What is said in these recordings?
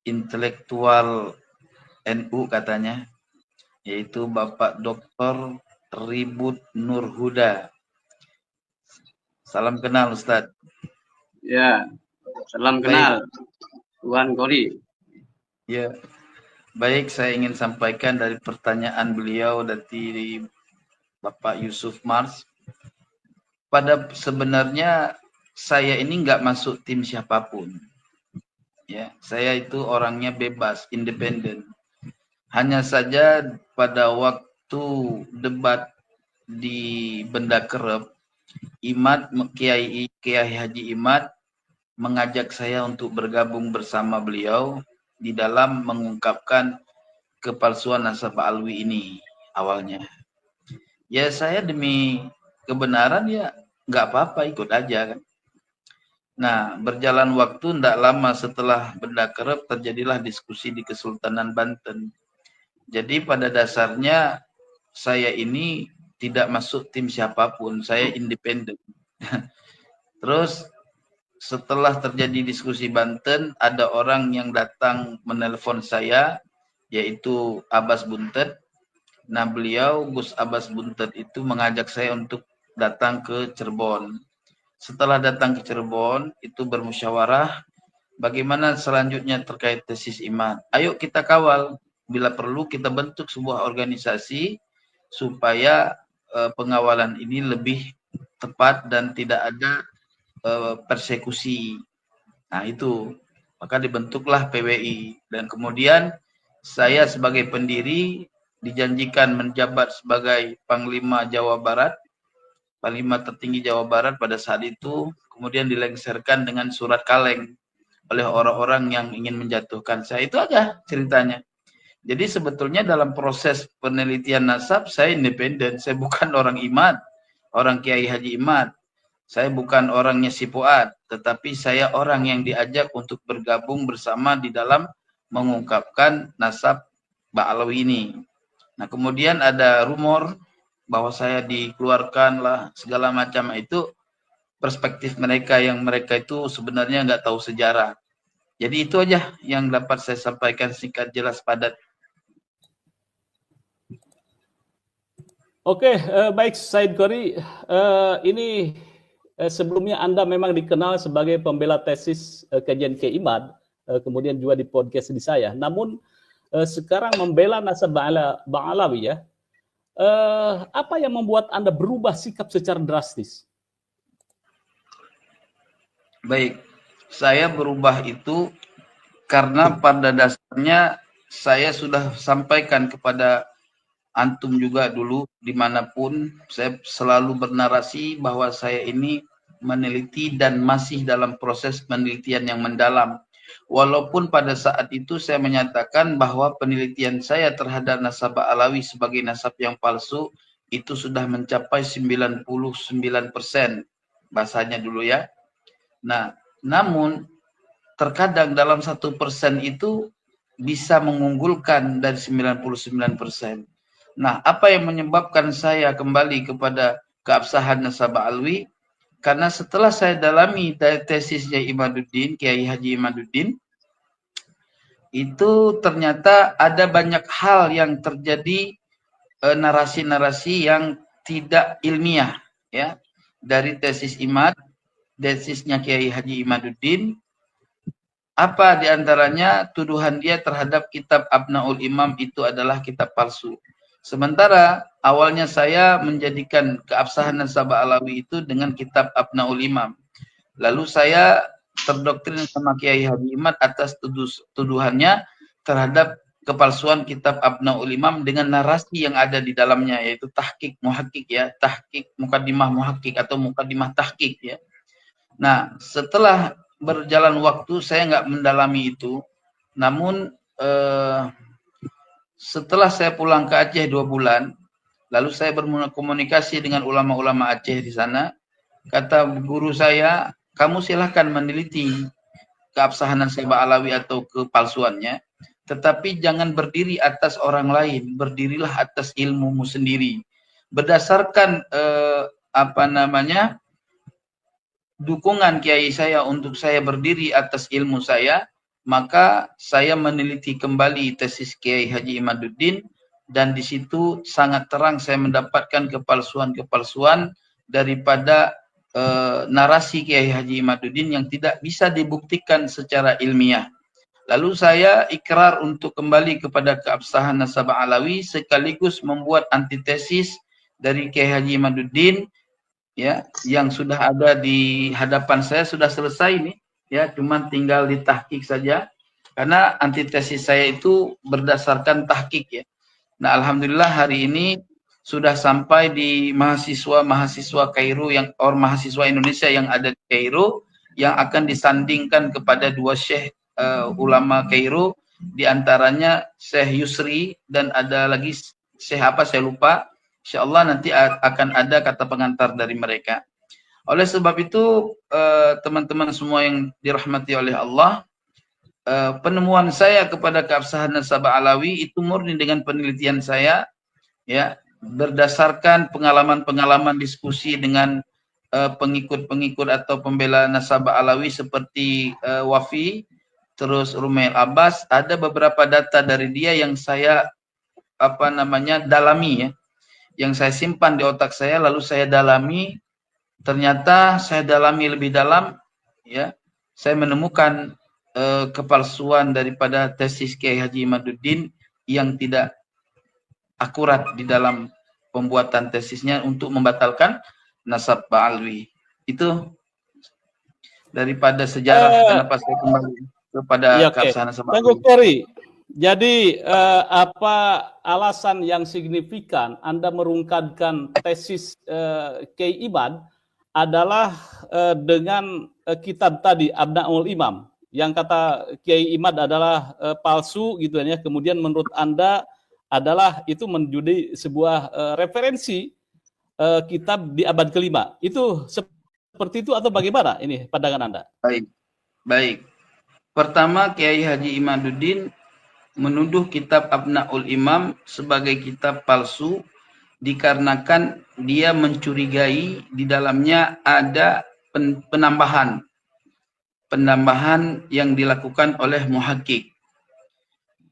intelektual NU katanya, yaitu Bapak Dr. Ribut Nurhuda. Salam kenal Ustadz. Ya, salam kenal Tuan Kori. Ya, baik, saya ingin sampaikan dari pertanyaan beliau dari Bapak Yusuf Mars. Pada sebenarnya saya ini nggak masuk tim siapapun. Ya, saya itu orangnya bebas, independen. Hanya saja pada waktu debat di Benda Kerep, Kiai Haji Imad mengajak saya untuk bergabung bersama beliau di dalam mengungkapkan kepalsuan nasabah alwi ini awalnya. Ya saya demi kebenaran ya nggak apa-apa, ikut aja kan. Nah, berjalan waktu tidak lama setelah Benda Kerep terjadilah diskusi di Kesultanan Banten. Jadi pada dasarnya saya ini tidak masuk tim siapapun, saya independen. Terus setelah terjadi diskusi Banten, ada orang yang datang menelpon saya, yaitu Abbas Buntet. Nah, beliau, Gus Abbas Buntet itu mengajak saya untuk datang ke Cirebon. Setelah datang ke Cirebon, itu bermusyawarah bagaimana selanjutnya terkait tesis iman. Ayo kita kawal, bila perlu kita bentuk sebuah organisasi supaya pengawalan ini lebih tepat dan tidak ada persekusi. Nah itu, maka dibentuklah PWI. Dan kemudian saya sebagai pendiri dijanjikan menjabat sebagai Panglima Jawa Barat, Panglima tertinggi Jawa Barat pada saat itu, kemudian dilengserkan dengan surat kaleng oleh orang-orang yang ingin menjatuhkan saya. Itu aja ceritanya. Jadi sebetulnya dalam proses penelitian nasab saya independen, saya bukan orang Imad, orang Kiai Haji Imad. Saya bukan orangnya si Fuad, tetapi saya orang yang diajak untuk bergabung bersama di dalam mengungkapkan nasab Ba'alawi ini. Nah, kemudian ada rumor bahwa saya dikeluarkan lah segala macam, itu perspektif mereka yang mereka itu sebenarnya nggak tahu sejarah. Jadi itu aja yang dapat saya sampaikan, singkat, jelas, padat. Oke, baik Said Kori. Ini sebelumnya Anda memang dikenal sebagai pembela tesis kajian Keimad, kemudian juga di podcast di saya. Namun sekarang membela nasab Ba'alawi ya. Apa yang membuat Anda berubah sikap secara drastis? Baik, saya berubah itu karena pada dasarnya saya sudah sampaikan kepada antum juga dulu, dimanapun saya selalu bernarasi bahwa saya ini meneliti dan masih dalam proses penelitian yang mendalam. Walaupun pada saat itu saya menyatakan bahwa penelitian saya terhadap nasab Alawi sebagai nasab yang palsu itu sudah mencapai 99%, bahasanya dulu ya. Nah, namun terkadang dalam 1% itu bisa mengunggulkan dari 99%. Nah, apa yang menyebabkan saya kembali kepada keabsahan nasabah alwi? Karena setelah saya dalami dari tesisnya Imaduddin, Kiai Haji Imaduddin, itu ternyata ada banyak hal yang terjadi, narasi-narasi yang tidak ilmiah, ya, dari tesis Imad, tesisnya Kiai Haji Imaduddin. Apa diantaranya? Tuduhan dia terhadap kitab Abnaul Imam itu adalah kitab palsu. Sementara awalnya saya menjadikan keabsahan nasabah Alawi itu dengan kitab Abnaul Imam. Lalu saya terdoktrin sama Kiai Haji Imad atas tuduhannya terhadap kepalsuan kitab Abnaul Imam dengan narasi yang ada di dalamnya, yaitu tahqiq muhakkik ya, tahqiq mukaddimah muhakkik atau mukaddimah tahqiq ya. Nah, setelah berjalan waktu saya nggak mendalami itu, namun setelah saya pulang ke Aceh 2 bulan, lalu saya berkomunikasi dengan ulama-ulama Aceh di sana. Kata guru saya, kamu silahkan meneliti keabsahan nasabah Alawi atau kepalsuannya, tetapi jangan berdiri atas orang lain, berdirilah atas ilmumu sendiri. Berdasarkan dukungan kiai saya untuk saya berdiri atas ilmu saya, maka saya meneliti kembali tesis Kiai Haji Imaduddin, dan di situ sangat terang saya mendapatkan kepalsuan-kepalsuan daripada narasi Kiai Haji Imaduddin yang tidak bisa dibuktikan secara ilmiah. Lalu saya ikrar untuk kembali kepada keabsahan nasabah Alawi sekaligus membuat antitesis dari Kiai Haji Imaduddin, ya, yang sudah ada di hadapan saya, sudah selesai nih, ya, cuma tinggal ditahqiq saja, karena antitesis saya itu berdasarkan tahqiq, ya. Nah, alhamdulillah hari ini sudah sampai di mahasiswa Kairo mahasiswa Indonesia yang ada di Kairo, yang akan disandingkan kepada dua syekh ulama Kairo, di antaranya Syekh Yusri dan ada lagi Syekh apa saya lupa. Insyaallah nanti akan ada kata pengantar dari mereka. Oleh sebab itu teman-teman semua yang dirahmati oleh Allah, penemuan saya kepada keabsahan nasabah Alawi itu murni dengan penelitian saya, ya, berdasarkan pengalaman-pengalaman diskusi dengan pengikut-pengikut atau pembela nasabah Alawi seperti Wafi, terus Rumail Abbas. Ada beberapa data dari dia yang saya dalami, ya, yang saya simpan di otak saya, lalu saya dalami. Ternyata saya dalami lebih dalam, ya, saya menemukan kepalsuan daripada tesis Kiai Haji Imaduddin yang tidak akurat di dalam pembuatan tesisnya untuk membatalkan nasab Ba'alwi. Itu daripada sejarah kenapa saya kembali kepada keabsahan nasab Ba'alwi. Kori, jadi apa alasan yang signifikan Anda merungkadkan tesis Kiai Imad adalah dengan kitab tadi Abnaul Imam, yang kata Kiai Imad adalah palsu gitu ya. Kemudian menurut Anda adalah itu menjadi sebuah referensi kitab di abad kelima. Itu seperti itu atau bagaimana ini pandangan Anda? Baik. Pertama, Kiai Haji Imaduddin menuduh kitab Abnaul Imam sebagai kitab palsu dikarenakan dia mencurigai di dalamnya ada penambahan yang dilakukan oleh muhakkik.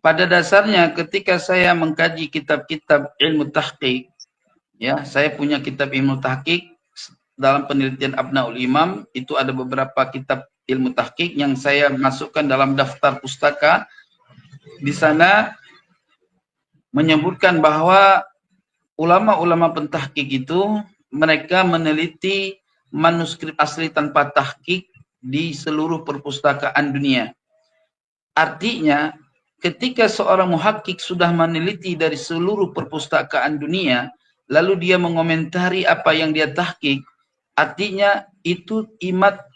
Pada dasarnya ketika saya mengkaji kitab-kitab ilmu tahqiq, ya, saya punya kitab ilmu tahqiq dalam penelitian Abnaul Imam, itu ada beberapa kitab ilmu tahqiq yang saya masukkan dalam daftar pustaka. Di sana menyebutkan bahwa ulama-ulama pentahqiq itu mereka meneliti manuskrip asli tanpa tahqiq di seluruh perpustakaan dunia. Artinya, ketika seorang muhakkik sudah meneliti dari seluruh perpustakaan dunia, lalu dia mengomentari apa yang dia tahqiq, artinya itu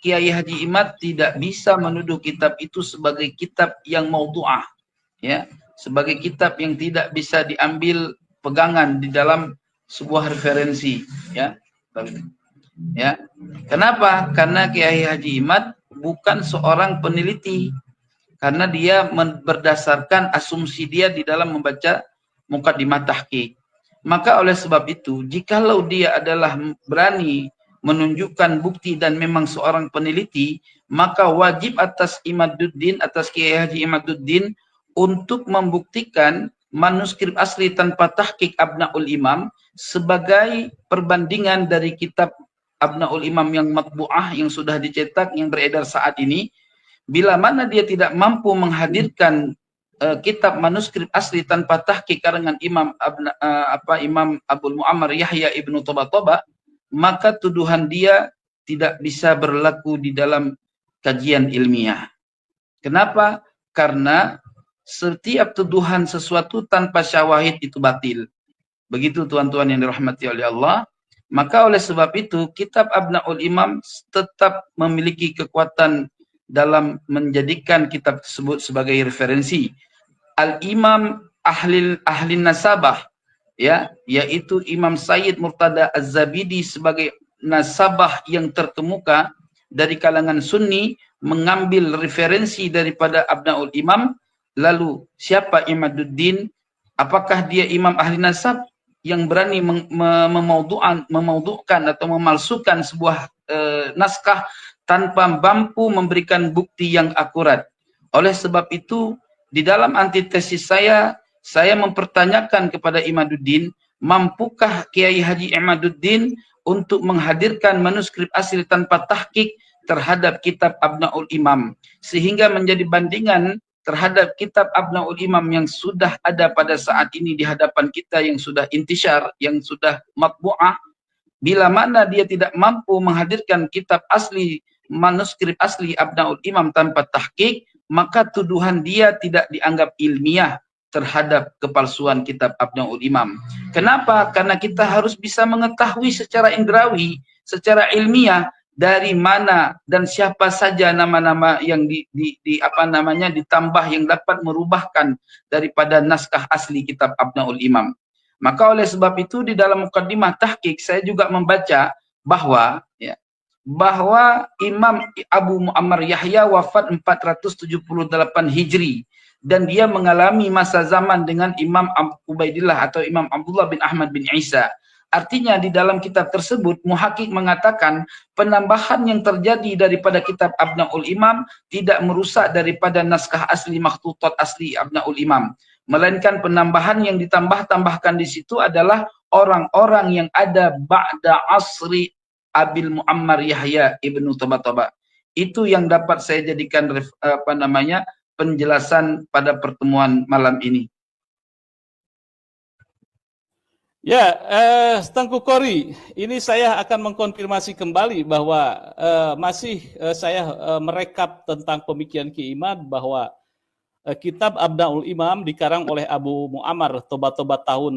Kiai Haji Imad tidak bisa menuduh kitab itu sebagai kitab yang maudhu'ah, ya, sebagai kitab yang tidak bisa diambil pegangan di dalam sebuah referensi, ya. Ya. Kenapa? Karena Kiai Haji Imad bukan seorang peneliti, karena dia berdasarkan asumsi dia di dalam membaca muqaddimah tahqiq. Maka oleh sebab itu, jikalau dia adalah berani menunjukkan bukti dan memang seorang peneliti, maka wajib atas Imaduddin, atas Kiai Haji Imaduddin untuk membuktikan manuskrip asli tanpa tahqiq Abnaul Imam sebagai perbandingan dari kitab Abnaul Imam yang matbu'ah, yang sudah dicetak, yang beredar saat ini. Bila mana dia tidak mampu menghadirkan kitab manuskrip asli tanpa tahqiq karangan Imam Abul Mu'ammar Yahya ibnu Toba, maka tuduhan dia tidak bisa berlaku di dalam kajian ilmiah. Kenapa? Karena setiap tuduhan sesuatu tanpa syawahid itu batil. Begitu tuan-tuan yang dirahmati oleh Allah. Maka oleh sebab itu kitab Abnaul Imam tetap memiliki kekuatan dalam menjadikan kitab tersebut sebagai referensi. Al-Imam ahli nasabah, ya, yaitu Imam Sayyid Murtada Az-Zabidi sebagai nasabah yang terkemuka dari kalangan Sunni, mengambil referensi daripada Abnaul Imam. Lalu siapa Imaduddin? Apakah dia imam ahli nasab yang berani memaudhu'kan atau memalsukan sebuah naskah tanpa mampu memberikan bukti yang akurat? Oleh sebab itu, di dalam antitesis saya mempertanyakan kepada Imaduddin, mampukah Kiai Haji Imaduddin untuk menghadirkan manuskrip asli tanpa tahqiq terhadap kitab Abnaul Imam, sehingga menjadi bandingan terhadap kitab Abnaul Imam yang sudah ada pada saat ini di hadapan kita, yang sudah intisyar, yang sudah matbu'ah. Bila mana dia tidak mampu menghadirkan kitab asli, manuskrip asli Abnaul Imam tanpa tahqiq, maka tuduhan dia tidak dianggap ilmiah terhadap kepalsuan kitab Abnaul Imam. Kenapa? Karena kita harus bisa mengetahui secara indrawi, secara ilmiah, dari mana dan siapa saja nama-nama yang ditambah yang dapat merubahkan daripada naskah asli kitab Abnaul Imam. Maka oleh sebab itu di dalam mukaddimah tahqiq saya juga membaca bahwa Imam Abu Muammar Yahya wafat 478 Hijri, dan dia mengalami masa zaman dengan Imam Ubaidillah atau Imam Abdullah bin Ahmad bin Isa. Artinya di dalam kitab tersebut muhaqqiq mengatakan penambahan yang terjadi daripada kitab Abnaul Imam tidak merusak daripada naskah asli makhtutat asli Abnaul Imam, melainkan penambahan yang ditambah-tambahkan di situ adalah orang-orang yang ada ba'da asri Abil Muammar Yahya ibnu Tabataba. Itu yang dapat saya jadikan penjelasan pada pertemuan malam ini. Ya, Tengku Qori, ini saya akan mengkonfirmasi kembali bahwa saya merekap tentang pemikiran Ki Imad bahwa kitab Abnaul Imam dikarang oleh Abu Muammar Tobat tahun